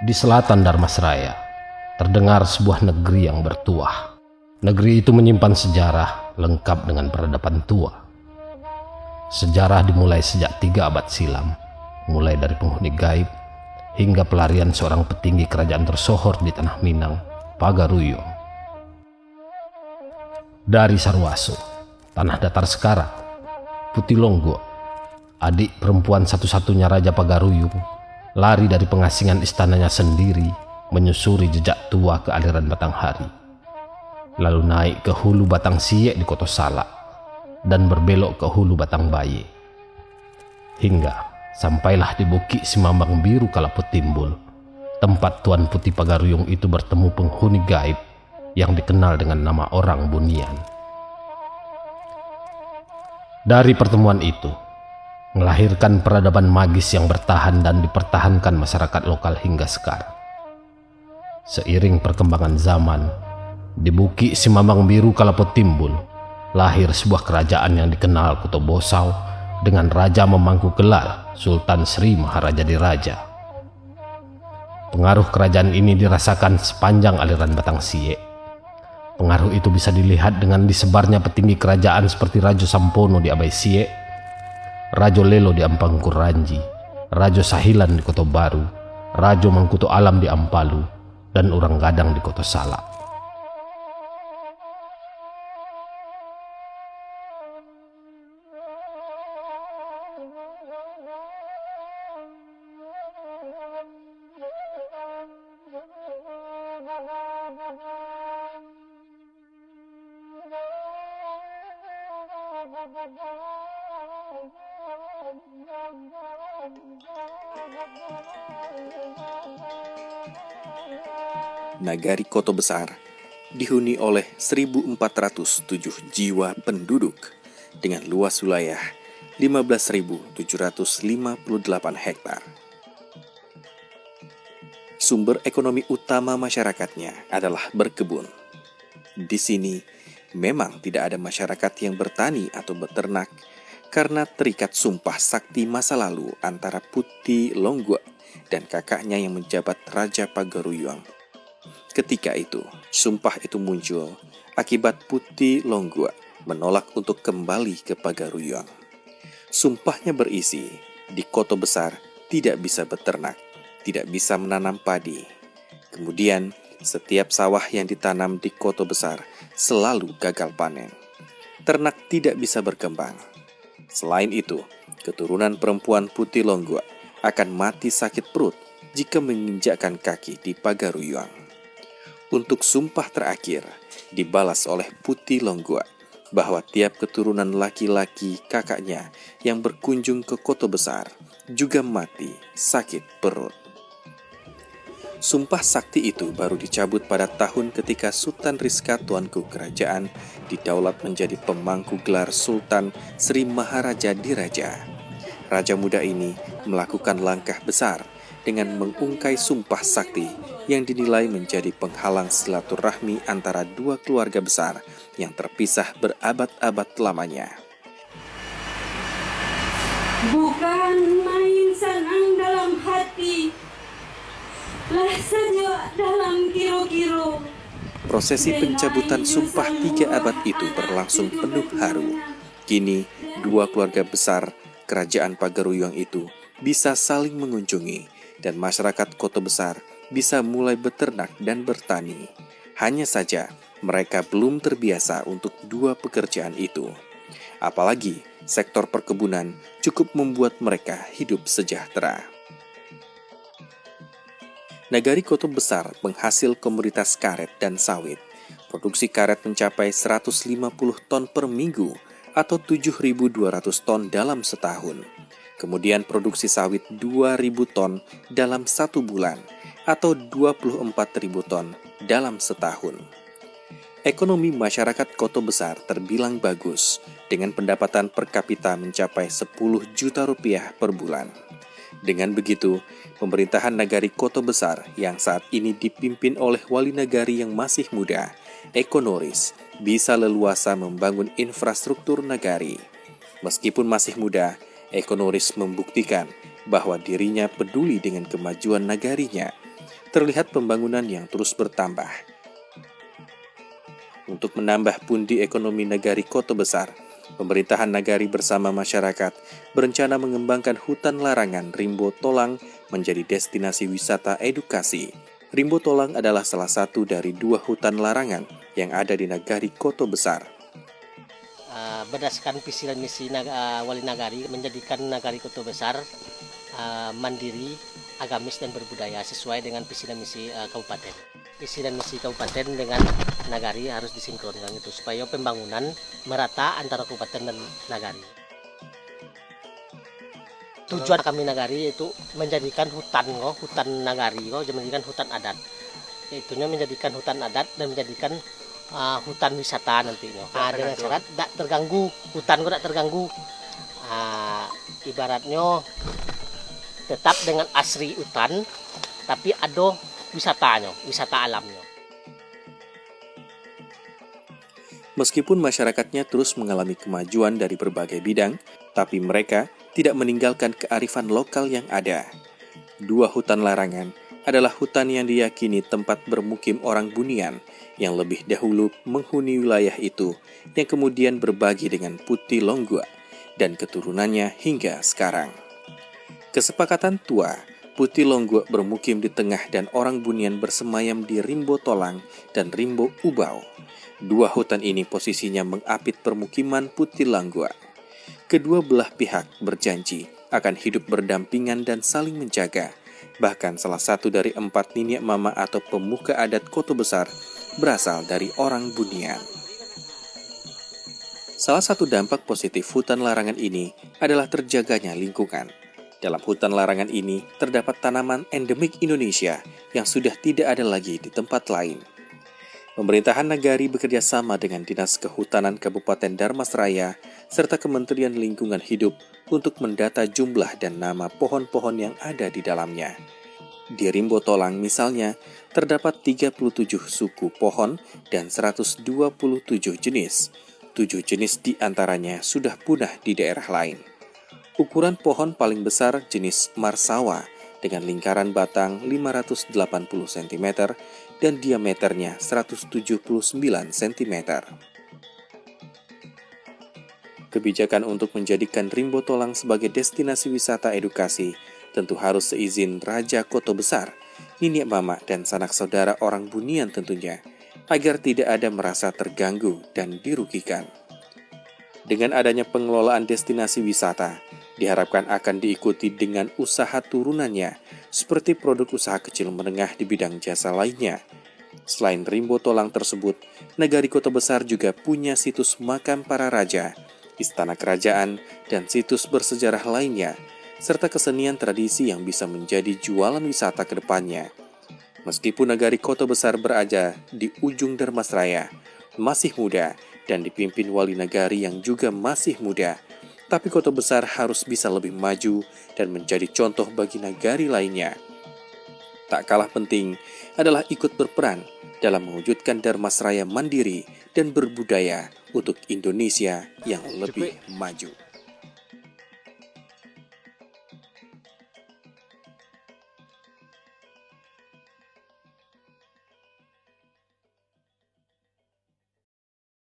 Di selatan Darmasraya, terdengar sebuah negeri yang bertuah. Negeri itu menyimpan sejarah lengkap dengan peradaban tua. Sejarah dimulai sejak 3 abad silam, mulai dari penghuni gaib hingga pelarian seorang petinggi kerajaan tersohor di tanah Minang, Pagaruyung. Dari Sarwaso, tanah datar sekarat, Putih Longgo, adik perempuan satu-satunya Raja Pagaruyung, lari dari pengasingan istananya sendiri, menyusuri jejak tua ke aliran Batanghari, lalu naik ke hulu Batang Siek di Koto Salak, dan berbelok ke hulu Batang Baye, hingga sampailah di Bukit Simambang Biru Kalaput Timbul, tempat Tuan Putih Pagaruyung itu bertemu penghuni gaib yang dikenal dengan nama orang Bunian. Dari pertemuan itu, melahirkan peradaban magis yang bertahan dan dipertahankan masyarakat lokal hingga sekarang. Seiring perkembangan zaman, di Bukit Simambang Biru Kalaput Timbul, lahir sebuah kerajaan yang dikenal Kuto Bosau dengan raja memangku gelar Sultan Sri Maharaja Diraja. Pengaruh kerajaan ini dirasakan sepanjang aliran Batang Siek. Pengaruh itu bisa dilihat dengan disebarnya petinggi kerajaan seperti Rajo Sampono di Abai Siek, Rajo Lelo di Ampangkur Ranji, Rajo Sahilan di Koto Baru, Rajo Mangkuto Alam di Ampalu, dan Orang Gadang di Koto Salak. Nagari Koto Besar dihuni oleh 1.407 jiwa penduduk dengan luas wilayah 15.758 hektar. Sumber ekonomi utama masyarakatnya adalah berkebun. Di sini memang tidak ada masyarakat yang bertani atau beternak karena terikat sumpah sakti masa lalu antara Putih Longgo dan kakaknya yang menjabat Raja Pagaruyung. Ketika itu, sumpah itu muncul akibat Putih Longgo menolak untuk kembali ke Pagaruyung. Sumpahnya berisi, di Koto Besar tidak bisa beternak, tidak bisa menanam padi. Kemudian, setiap sawah yang ditanam di Koto Besar selalu gagal panen. Ternak tidak bisa berkembang. Selain itu, keturunan perempuan Putih Longgo akan mati sakit perut jika menginjakkan kaki di Pagaruyung. Untuk sumpah terakhir dibalas oleh Putih Longgo bahwa tiap keturunan laki-laki kakaknya yang berkunjung ke Koto Besar juga mati sakit perut. Sumpah sakti itu baru dicabut pada tahun ketika Sultan Rizka Tuanku Kerajaan didaulat menjadi pemangku gelar Sultan Sri Maharaja Diraja. Raja muda ini melakukan langkah besar dengan mengungkai sumpah sakti yang dinilai menjadi penghalang silaturahmi antara dua keluarga besar yang terpisah berabad-abad lamanya. Bukan main senang dalam hati, lah saja dalam kiro-kiro. Prosesi pencabutan sumpah 3 abad itu berlangsung penuh haru. Kini, dua keluarga besar kerajaan Pagaruyung itu bisa saling mengunjungi dan masyarakat Koto Besar bisa mulai beternak dan bertani. Hanya saja mereka belum terbiasa untuk dua pekerjaan itu. Apalagi sektor perkebunan cukup membuat mereka hidup sejahtera. Nagari Koto Besar penghasil komoditas karet dan sawit. Produksi karet mencapai 150 ton per minggu atau 7.200 ton dalam setahun. Kemudian produksi sawit 2.000 ton dalam 1 bulan atau 24.000 ton dalam setahun. Ekonomi masyarakat Koto Besar terbilang bagus dengan pendapatan per kapita mencapai 10 juta rupiah per bulan. Dengan begitu, pemerintahan Nagari Koto Besar yang saat ini dipimpin oleh wali nagari yang masih muda, Eko Noris, bisa leluasa membangun infrastruktur nagari. Meskipun masih muda, Eko Noris membuktikan bahwa dirinya peduli dengan kemajuan nagarinya. terlihat pembangunan yang terus bertambah. Untuk menambah pundi ekonomi Nagari Kota Besar, pemerintahan Nagari bersama masyarakat berencana mengembangkan hutan larangan Rimbo Tolang menjadi destinasi wisata edukasi. Rimbo Tolang adalah salah satu dari 2 hutan larangan yang ada di Nagari Kota Besar. Berdasarkan visi dan misi Wali Nagari menjadikan Nagari Kota Besar mandiri, agamis dan berbudaya sesuai dengan visi dan misi kabupaten. Visi dan misi kabupaten dengan Nagari harus disinkronkan itu supaya pembangunan merata antara kabupaten dan Nagari. Tujuan kami Nagari itu menjadikan hutan Nagari menjadikan hutan adat. Itunya menjadikan hutan adat dan menjadikan hutan wisata nantinya. Dengan syarat tidak terganggu, hutan tidak terganggu. Ibaratnya tetap dengan asri hutan, tapi ada wisatanya, wisata alamnya. Meskipun masyarakatnya terus mengalami kemajuan dari berbagai bidang, tapi mereka tidak meninggalkan kearifan lokal yang ada. 2 hutan larangan adalah hutan yang diyakini tempat bermukim orang Bunian yang lebih dahulu menghuni wilayah itu, yang kemudian berbagi dengan Putih Longgua dan keturunannya hingga sekarang. Kesepakatan tua, Putih Longgua bermukim di tengah dan orang Bunian bersemayam di Rimbo Tolang dan Rimbo Ubau. 2 hutan ini posisinya mengapit permukiman Putih Longgua. Kedua belah pihak berjanji akan hidup berdampingan dan saling menjaga. Bahkan salah satu dari 4 niniak mama atau pemuka adat Kota Besar berasal dari orang Bunian. Salah satu dampak positif hutan larangan ini adalah terjaganya lingkungan. Dalam hutan larangan ini terdapat tanaman endemik Indonesia yang sudah tidak ada lagi di tempat lain. Pemerintahan Nagari bekerja sama dengan Dinas Kehutanan Kabupaten Dharmasraya serta Kementerian Lingkungan Hidup untuk mendata jumlah dan nama pohon-pohon yang ada di dalamnya. Di Rimbo Tolang misalnya, terdapat 37 suku pohon dan 127 jenis. 7 jenis di antaranya sudah punah di daerah lain. Ukuran pohon paling besar jenis Marsawa dengan lingkaran batang 580 cm dan diameternya 179 cm. Kebijakan untuk menjadikan Rimbo Tolang sebagai destinasi wisata edukasi tentu harus seizin Raja Kota Besar, niniak mama dan sanak saudara orang Bunian tentunya, agar tidak ada merasa terganggu dan dirugikan. Dengan adanya pengelolaan destinasi wisata, diharapkan akan diikuti dengan usaha turunannya, seperti produk usaha kecil menengah di bidang jasa lainnya. Selain Rimbo Tolang tersebut, Nagari Kota Besar juga punya situs makam para raja, istana kerajaan, dan situs bersejarah lainnya, serta kesenian tradisi yang bisa menjadi jualan wisata ke depannya. Meskipun Nagari Kota Besar berada di ujung Dharmasraya, masih muda, dan dipimpin wali nagari yang juga masih muda, tapi Kota Besar harus bisa lebih maju dan menjadi contoh bagi nagari lainnya. Tak kalah penting adalah ikut berperan dalam mewujudkan Dharmasraya mandiri dan berbudaya untuk Indonesia yang lebih maju.